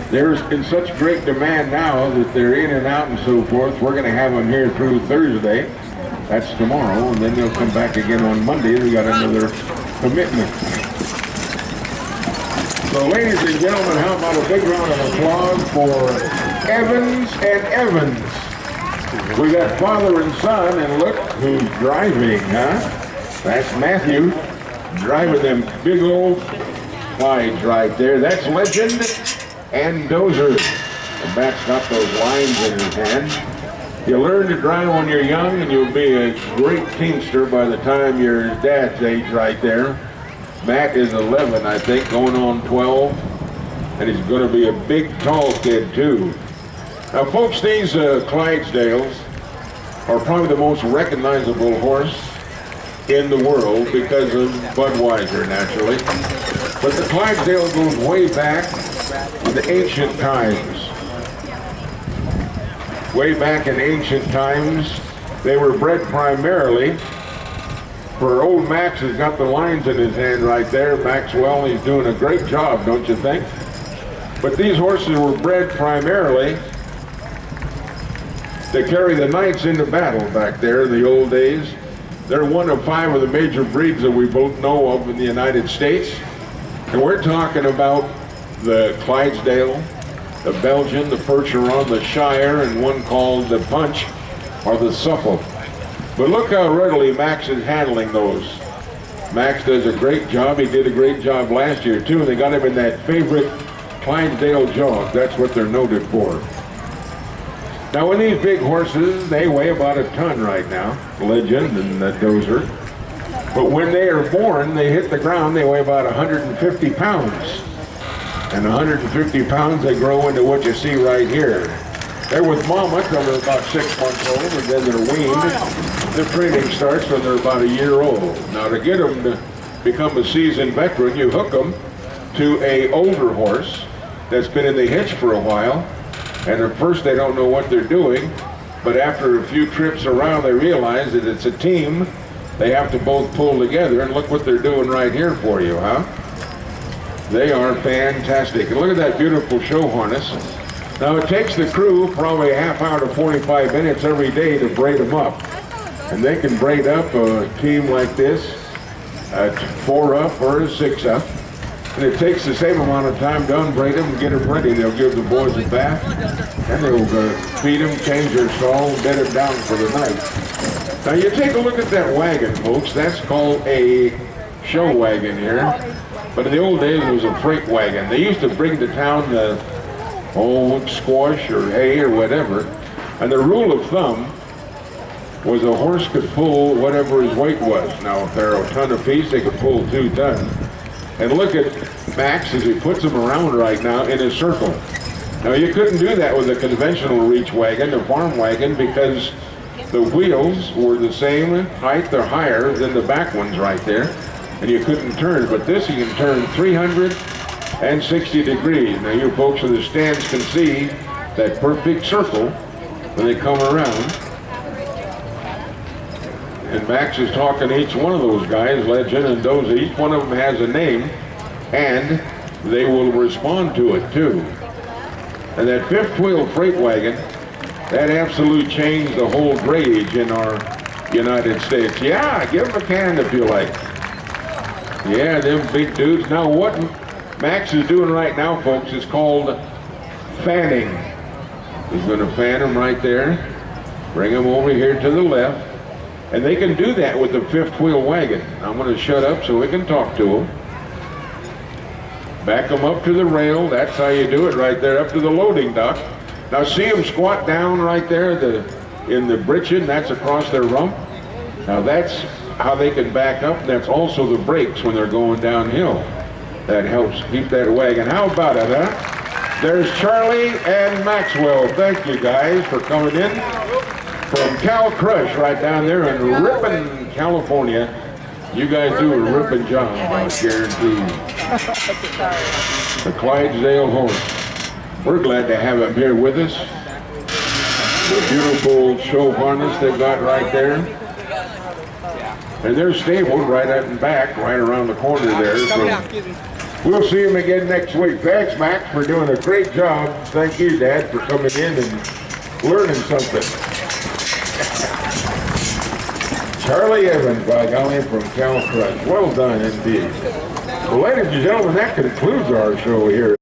They're in such great demand now that they're in and out and so forth. We're going to have them here through Thursday. That's tomorrow, and then they'll come back again on Monday. We got another commitment. So, ladies and gentlemen, how about a big round of applause for Evans and Evans? We got father and son, and look who's driving, huh? That's Matthew driving them big old Clydes right there. That's Legend and Dozer. The Matt's got those lines in his hand. You learn to drive when you're young, and you'll be a great teamster by the time your dad's age right there. Matt is 11, I think, going on 12, and he's going to be a big, tall kid, too. Now, folks, these Clydesdales are probably the most recognizable horse in the world because of Budweiser, naturally. But the Clydesdale goes way back in the ancient times. Way back in ancient times, they were bred primarily for old Max has got the lines in his hand right there. Maxwell, he's doing a great job, don't you think? But these horses were bred primarily to carry the knights into battle back there in the old days. They're one of 5 of the major breeds that we both know of in the United States. And we're talking about the Clydesdale, the Belgian, the Percheron, the Shire, and one called the Punch, or the Suffolk. But look how readily Max is handling those. Max does a great job. He did a great job last year, too. And they got him in that favorite Clydesdale jog. That's what they're noted for. Now, when these big horses, they weigh about a ton right now, Legend and the Dozer. But when they are born, they hit the ground, they weigh about 150 pounds. And 150 pounds, they grow into what you see right here. They're with mama till they're about 6 months old, and then they're weaned. The training starts when they're about a year old. Now, to get them to become a seasoned veteran, you hook them to a older horse that's been in the hitch for a while. And at first they don't know what they're doing, but after a few trips around they realize that it's a team. They have to both pull together, and look what they're doing right here for you, huh? They are fantastic. And look at that beautiful show harness. Now it takes the crew probably a half hour to 45 minutes every day to braid them up. And they can braid up a team like this, a 4 up or a 6 up. And it takes the same amount of time to unbraid them and get them ready. They'll give the boys a bath, and they'll feed them, change their stall, and bed them down for the night. Now you take a look at that wagon, folks. That's called a show wagon here. But in the old days, it was a freight wagon. They used to bring to town the old squash or hay or whatever. And the rule of thumb was a horse could pull whatever his weight was. Now, if they're a ton apiece, they could pull 2 tons. And look at Max as he puts them around right now in a circle. Now, you couldn't do that with a conventional reach wagon, a farm wagon, because the wheels were the same height or higher than the back ones right there, and you couldn't turn. But this, you can turn 360 degrees. Now, you folks in the stands can see that perfect circle when they come around. And Max is talking to each one of those guys, Legend and Dozy. Each one of them has a name, and they will respond to it, too. And that fifth wheel freight wagon, that absolutely changed the whole drayage in our United States. Yeah, give them a can if you like. Yeah, them big dudes. Now, what Max is doing right now, folks, is called fanning. He's going to fan them right there, bring them over here to the left. And they can do that with the fifth wheel wagon. I'm going to shut up so we can talk to them. Back them up to the rail. That's how you do it right there, up to the loading dock. Now see them squat down right there in the britchin. That's across their rump. Now that's how they can back up. That's also the brakes when they're going downhill. That helps keep that wagon. How about it, huh? There's Charlie and Maxwell. Thank you guys for coming in. From Cal Crush right down there in Ripon, California. You guys do a ripping job, I guarantee. The Clydesdale horse. We're glad to have him here with us. The beautiful show harness they've got right there. And they're stabled right up and back, right around the corner there. So We'll see him again next week. Thanks, Max, for doing a great job. Thank you, Dad, for coming in and learning something. Charlie Evans, by golly, from Cal Crush. Well done, indeed. Well, ladies and gentlemen, that concludes our show here.